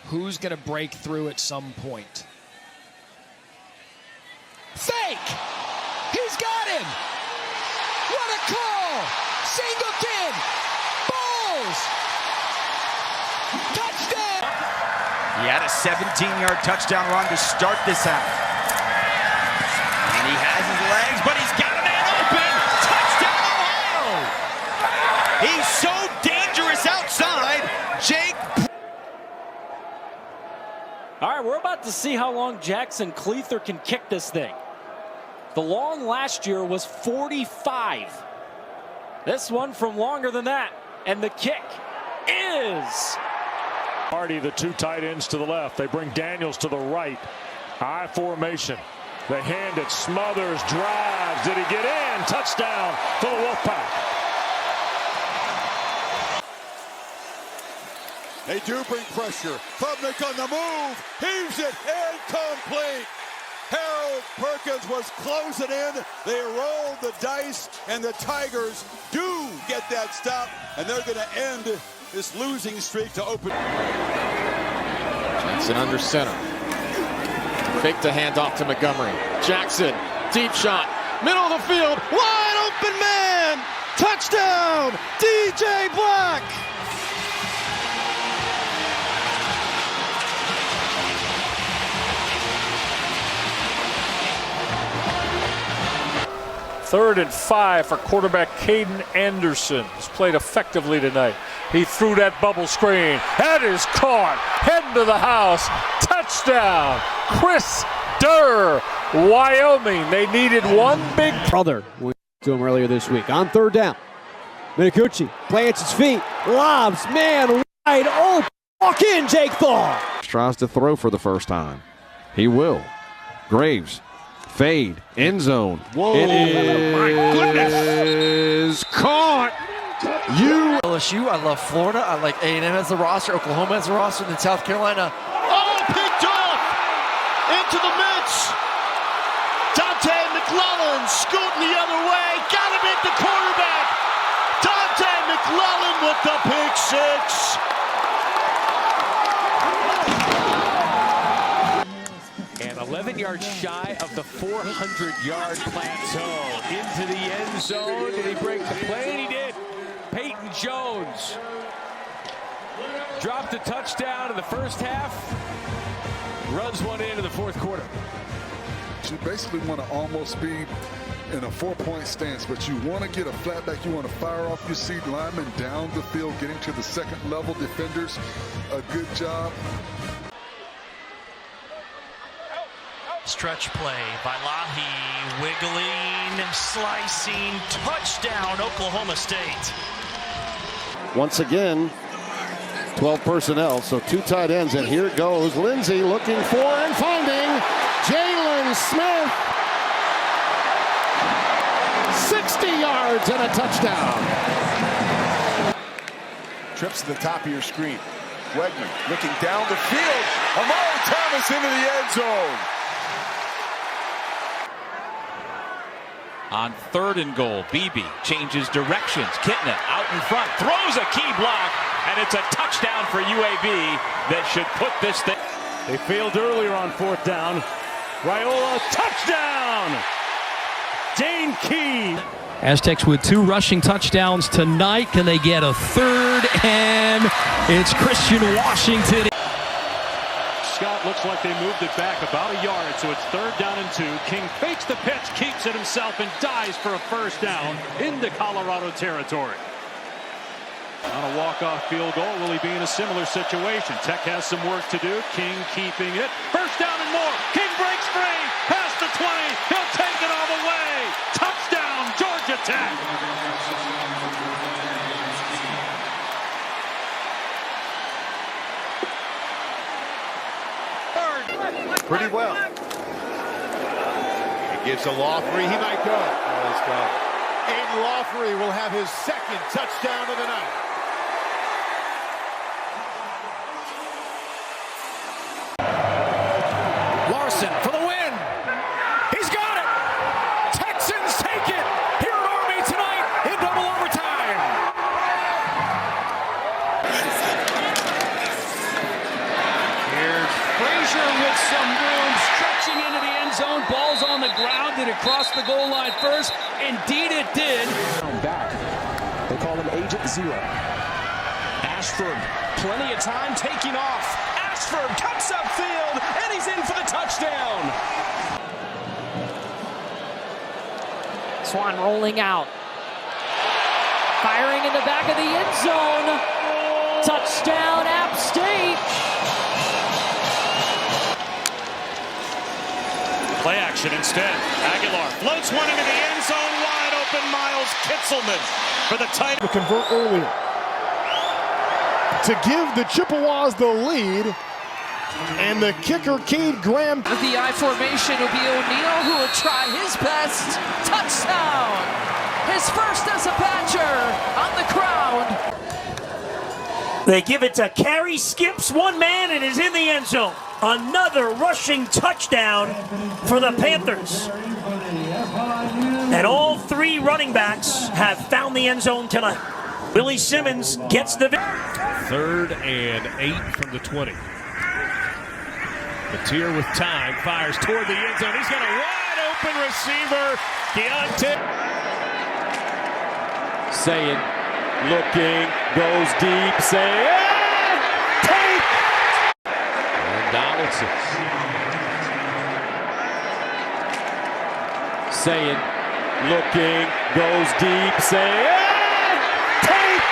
Who's going to break through at some point? Fake! He's got him! What a call! Singleton! Bulls! Touchdown! He had a 17-yard touchdown run to start this half. And he has his legs, but he's got a man open! Touchdown, Ohio! He's so dangerous outside. Jake. All right, we're about to see how long Jackson Cleather can kick this thing. The long last year was 45. This one from longer than that. And the kick is... Hardy, the two tight ends to the left. They bring Daniels to the right. I formation. They hand it. Smothers drives. Did he get in? Touchdown for the Wolfpack. They do bring pressure. Klubnik on the move. Heaves it. Incomplete. Harold Perkins was closing in. They rolled the dice, and the Tigers do get that stop, and they're going to end this losing streak to open. Jackson under center. Fake the handoff to Montgomery. Jackson, deep shot, middle of the field, wide open man! Touchdown, DJ Black! Third and 5 for quarterback Caden Anderson. He's played effectively tonight. He threw that bubble screen. That is caught. Heading to the house. Touchdown. Chris Durr, Wyoming. They needed one big. Brother went to him earlier this week. On third down. Minakuchi plants his feet. Lobs. Man wide open. Walk in, Jake Thaw. Tries to throw for the first time. He will. Graves. Fade, end zone. Whoa, it is my goodness. Caught. LSU, I love Florida. I like A&M as a roster, Oklahoma as a roster, and then South Carolina. Oh, picked off into the midst. Dante McClellan scooting the other way. Got him at the quarterback. Dante McClellan with the pick six. And 11 yards shy of the 400-yard plateau. Into the end zone. Did he break the play? And he did. Peyton Jones dropped a touchdown in the first half. Runs one into the fourth quarter. You basically want to almost be in a 4-point stance, but you want to get a flatback. You want to fire off your seat linemen down the field, getting to the second level defenders. A good job. Stretch play by Lahi, wiggling, slicing, touchdown, Oklahoma State. Once again, 12 personnel, so two tight ends, and here it goes. Lindsey looking for and finding Jalen Smith. 60 yards and a touchdown. Trips to the top of your screen. Wegman looking down the field. Amari Thomas into the end zone. On third and goal, Beebe changes directions. Kitna out in front, throws a key block, and it's a touchdown for UAB that should put this thing. They failed earlier on fourth down. Raiola, touchdown! Dane Key. Aztecs with 2 rushing touchdowns tonight. Can they get a third? And it's Christian Washington. Scott looks like they moved it back about a yard, so it's third down and 2. King fakes the pitch, keeps it himself, and dives for a first down into Colorado territory. On a walk-off field goal, will he be in a similar situation? Tech has some work to do. King keeping it. First down and more. King breaks free. Past the 20. He'll take it all the way. Touchdown, Georgia Tech. Pretty well. He gives to Lawfrey. He might go. Oh, he's gone. Aiden Lawfrey will have his second touchdown of the night. Larson for the win. He's got it. Texans take it here at Army tonight in double overtime. some room, stretching into the end zone. Ball's on the ground. Did it cross the goal line first? Indeed it did. Back. They call him Agent Zero. Ashford, plenty of time taking off. Ashford cuts upfield, and he's in for the touchdown. Swan rolling out. Firing in the back of the end zone. Touchdown, App State. Play action instead. Aguilar floats one into the end zone. Wide open, Miles Kitzelman for the tight. To convert earlier. To give the Chippewas the lead. And the kicker, Cade Graham. With the I formation, it'll be O'Neal who will try his best. Touchdown! His first as a Badger on the ground. They give it to Carey, skips one man and is in the end zone. Another rushing touchdown for the Panthers. And all three running backs have found the end zone tonight. Willie Simmons gets the 3rd and 8 from the 20. Mateer with time, fires toward the end zone. He's got a wide open receiver. Deontay. Saying, looking, goes deep, saying, take! And Donaldson. Saying, looking, goes deep, saying, take!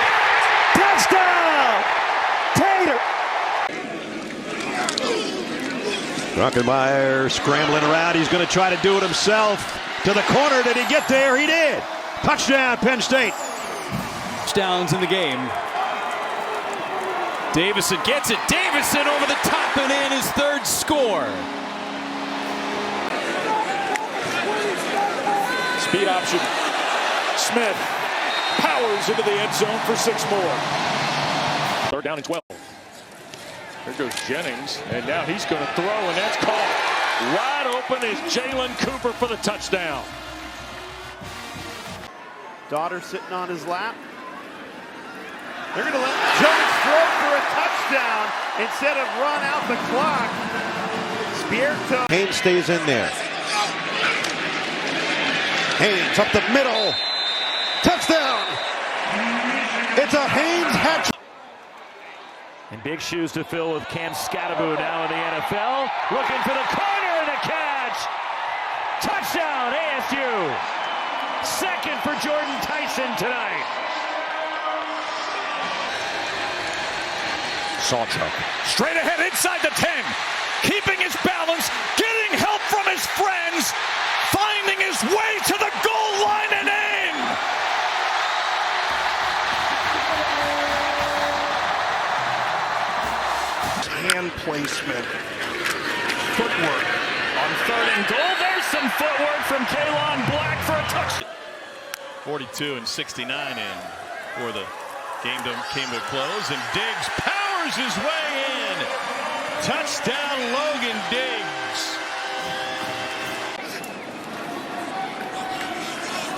Touchdown! Tater! Druckenmeier scrambling around. He's going to try to do it himself. To the corner. Did he get there? He did. Touchdown, Penn State. Touchdowns in the game. Davison gets it. Davison over the top and in his 3rd score. Speed option. Smith powers into the end zone for 6 more. 3rd down and 12. Here goes Jennings, and now he's going to throw, and that's caught. Wide open is Jalen Cooper for the touchdown. Daughter sitting on his lap. They're going to let Jones throw for a touchdown instead of run out the clock. Spierto. Haynes stays in there. Haynes up the middle. Touchdown. It's a Haynes hat trick. And big shoes to fill with Cam Skattebo now in the NFL. Looking for the corner and a catch. Touchdown, ASU. 2nd for Jordan Tyson tonight. Salter straight ahead inside the 10. Keeping his balance. Getting help from his friends. Finding his way to the goal line and in. Hand placement. Footwork on 3rd and goal. There's some footwork from Kalon Black for a touchdown. 42 and 69 in before the game came to a close, and Diggs powers his way in. Touchdown, Logan Diggs.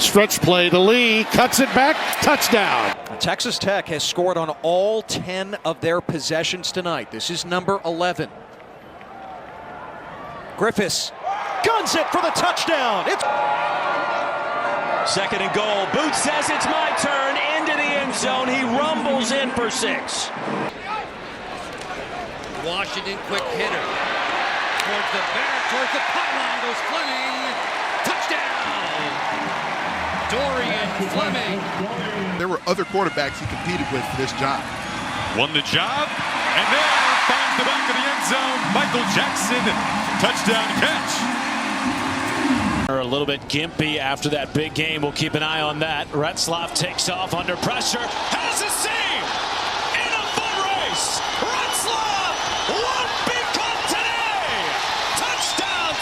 Stretch play to Lee, cuts it back, touchdown. Texas Tech has scored on all 10 of their possessions tonight. This is number 11. Griffiths guns it for the touchdown. It's 2nd and goal. Booth says it's my turn. Into the end zone. He rumbles in for 6. Washington, quick hitter. Towards the back, towards the pylon goes Fleming. Touchdown! Dorian Fleming. There were other quarterbacks he competed with for this job. Won the job, and there finds the back of the end zone. Michael Jackson, touchdown catch. A little bit gimpy after that big game. We'll keep an eye on that. Retzlaff takes off under pressure. Has a seam in a foot race. Retzlaff won't be caught today. Touchdown,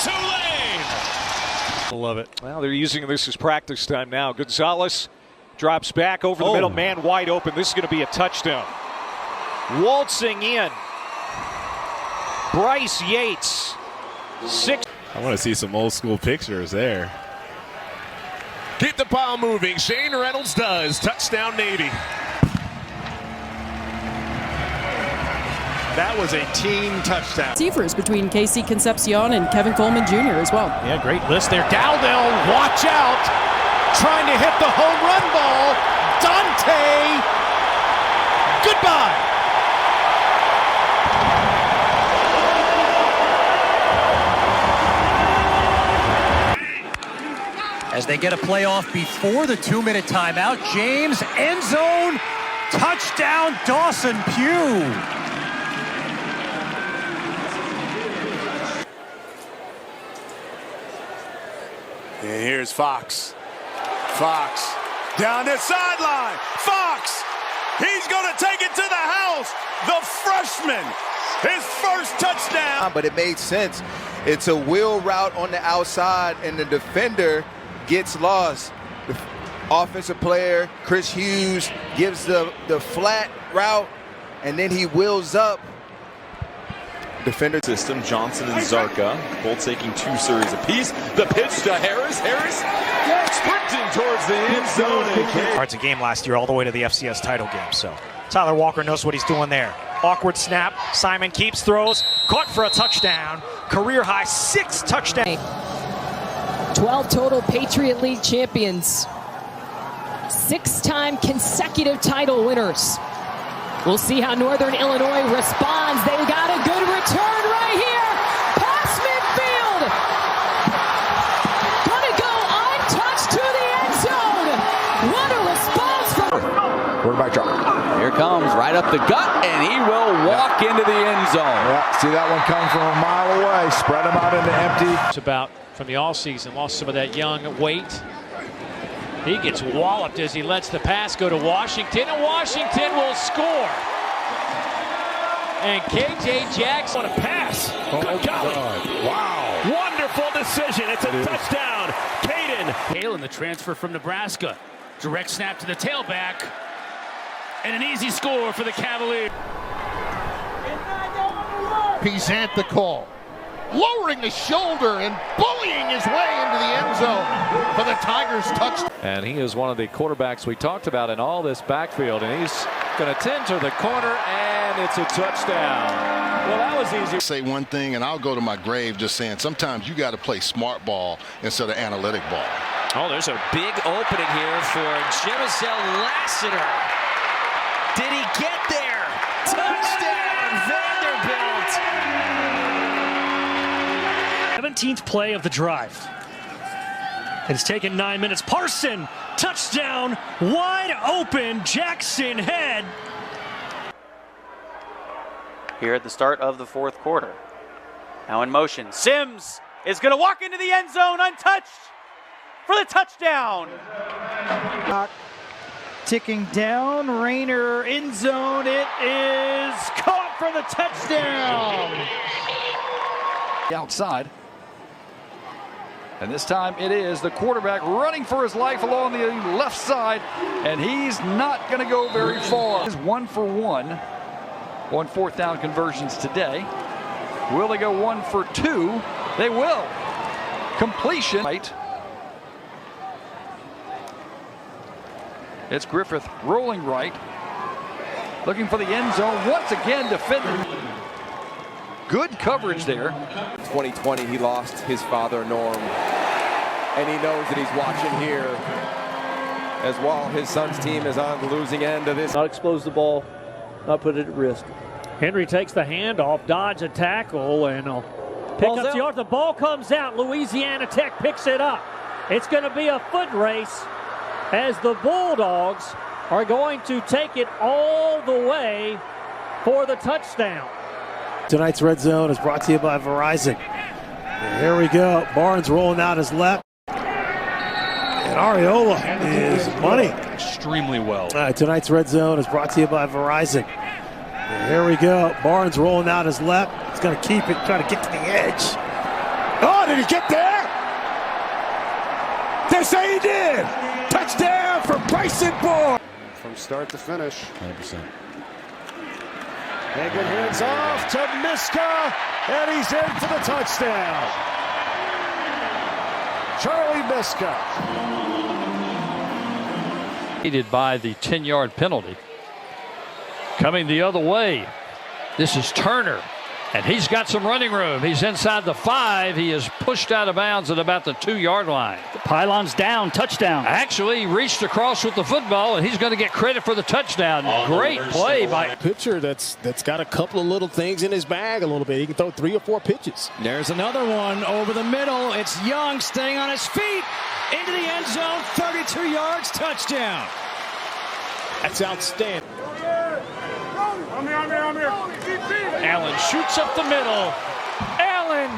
Tulane. Love it. Well, they're using this as practice time now. Gonzalez drops back over the middle. Man wide open. This is going to be a touchdown. Waltzing in. Bryce Yates. 6. I want to see some old school pictures there. Keep the pile moving. Shane Reynolds does. Touchdown, Navy. That was a team touchdown. Receivers between Casey Concepcion and Kevin Coleman Jr. as well. Yeah, great list there. Dowdell, watch out. Trying to hit the home run ball. Dante, goodbye. As they get a playoff before the 2-minute timeout, James, end zone, touchdown, Dawson Pugh. And here's Fox. Fox down the sideline. Fox, he's going to take it to the house. The freshman, his first touchdown. But it made sense. It's a wheel route on the outside, and the defender gets lost. The offensive player, Chris Hughes, gives the flat route, and then he wheels up. Defender system, Johnson and Zarka, both taking 2 series apiece. The pitch to Harris. Harris sprinting towards the end zone. Cards a game last year all the way to the FCS title game, so Tyler Walker knows what he's doing there. Awkward snap. Simon keeps, throws, caught for a touchdown. Career high 6 touchdowns. 12 total Patriot League champions. 6-time consecutive title winners. We'll see how Northern Illinois responds. They got a good return right here. Pass midfield. Gonna go untouched to the end zone. What a response from... Quarterback drop. Here comes, right up the gut, and he will walk into the end zone. Yeah, see that one come from a mile away. Spread him out into empty. It's about from the all season, lost some of that young weight. He gets walloped as he lets the pass go to Washington, and Washington will score. And KJ Jackson on a pass. Good golly. Wow. Wonderful decision. It's a touchdown. Caden. Kalen, the transfer from Nebraska. Direct snap to the tailback. And an easy score for the Cavaliers. Pizant the call. Lowering the shoulder and bullying his way into the end zone for the Tigers touchdown. And he is one of the quarterbacks we talked about in all this backfield, and he's going to tend to the corner, and it's a touchdown. Well, that was easy. Say one thing, and I'll go to my grave just saying sometimes you got to play smart ball instead of analytic ball. Oh, there's a big opening here for Jemison Lassiter. Did he get there? Touchdown, Vanderbilt. 17th play of the drive. It's taken 9 minutes. Parson, touchdown, wide open, Jackson Head. Here at the start of the 4th quarter. Now in motion, Sims is going to walk into the end zone untouched for the touchdown. Ticking down, Rayner end zone, it is caught for the touchdown. Outside. And this time it is the quarterback running for his life along the left side, and he's not going to go very far. He's 1 for 1 on 4th down conversions today. Will they go 1 for 2? They will. Completion. Right. It's Griffith rolling right, looking for the end zone. Once again, defending. Good coverage there. 2020, he lost his father, Norm, and he knows that he's watching here as well. His son's team is on the losing end of this. Not expose the ball, not put it at risk. Henry takes the handoff, dodge a tackle, and pick up the yard. The ball comes out. Louisiana Tech picks it up. It's going to be a foot race as the Bulldogs are going to take it all the way for the touchdown. Tonight's Red Zone is brought to you by Verizon. And here we go. Barnes rolling out his left. And Ariola is money. Extremely well. Tonight's Red Zone is brought to you by Verizon. And here we go. Barnes rolling out his left. He's going to keep it, trying to get to the edge. Oh, did he get there? They say he did. Touchdown for Bryson Barnes. From start to finish. 100%. Hagan hands off to Miska, and he's in for the touchdown. Charlie Miska. Aided by the 10-yard penalty. Coming the other way This is Turner, and he's got some running room. He's inside the 5. He is pushed out of bounds at about the 2-yard line. The pylon's down, touchdown. Actually, he reached across with the football, and he's going to get credit for the touchdown. Great play by pitcher that's got a couple of little things in his bag a little bit. He can throw 3 or 4 pitches. There's another one over the middle. It's Young staying on his feet into the end zone. 32 yards, touchdown. That's outstanding. Allen shoots up the middle. Allen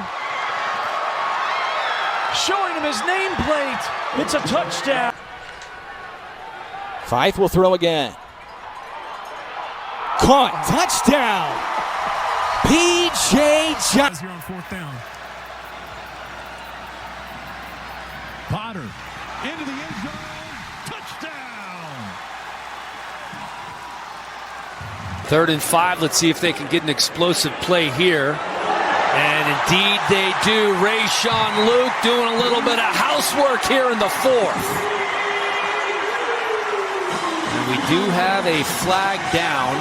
showing him his nameplate. It's a touchdown. Fife will throw again. Caught. Touchdown. P.J. Johnson. Here on 4th down. Potter into the end zone. Touchdown. 3rd and 5. Let's see if they can get an explosive play here. And indeed they do. Rayshon Luke doing a little bit of housework here in the 4th. And we do have a flag down.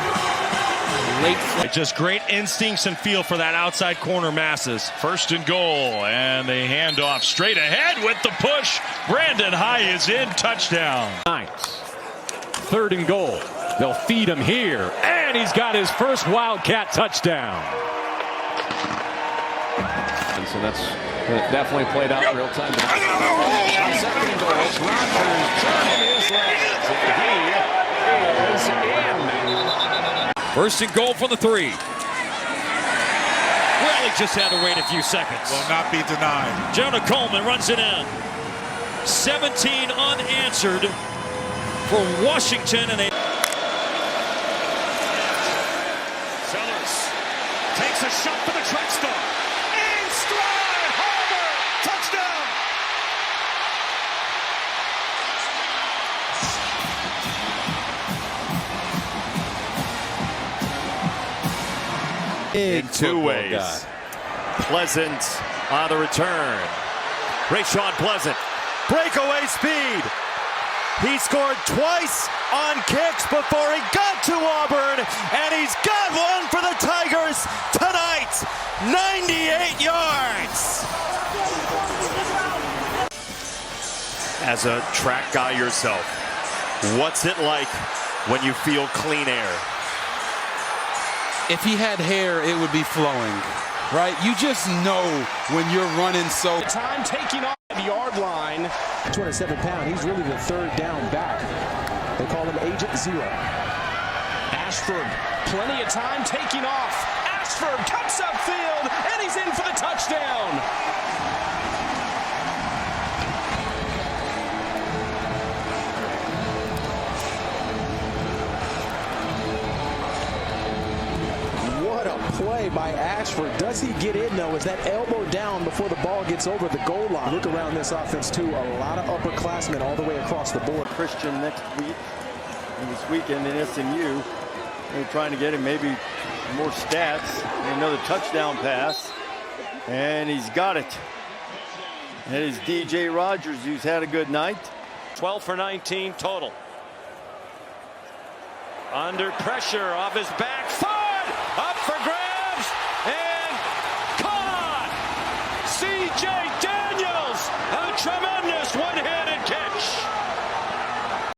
Late flag. Just great instincts and feel for that outside corner Masses. 1st and goal, and the handoff straight ahead with the push. Brandon High is in. Touchdown. 3rd and goal. They'll feed him here, and he's got his first Wildcat touchdown. And so that's definitely played out in real time. On 2nd and goal, it's Rodgers turning his legs, and he is in. 1st and goal for the 3. Well, he just had to wait a few seconds. Will not be denied. Jonah Coleman runs it in. 17 unanswered for Washington, and Sellers takes a shot for the track star. In stride, Homer, touchdown. In 2 ways. Pleasant on the return. Rayshon Pleasant. Breakaway speed. He scored twice on kicks before he got to Auburn, and he's got one for the Tigers tonight. 98 yards. As a track guy yourself, what's it like when you feel clean air? If he had hair, it would be flowing, right? You just know when you're running so. Time taking off the yard line. 207 pound. He's really the 3rd down back. They call him Agent Zero. Ashford, plenty of time taking off. Ashford cuts upfield, and he's in for the touchdown. What a play by Ashford. Does he get in, though? Is that elbow down before the ball gets over the goal line? Look around this offense, too. A lot of upperclassmen all the way across the board. Christian next week, and this weekend in SMU. They're trying to get him maybe more stats. Another touchdown pass, and he's got it. That is DJ Rodgers, who's had a good night. 12 for 19 total. Under pressure, off his back.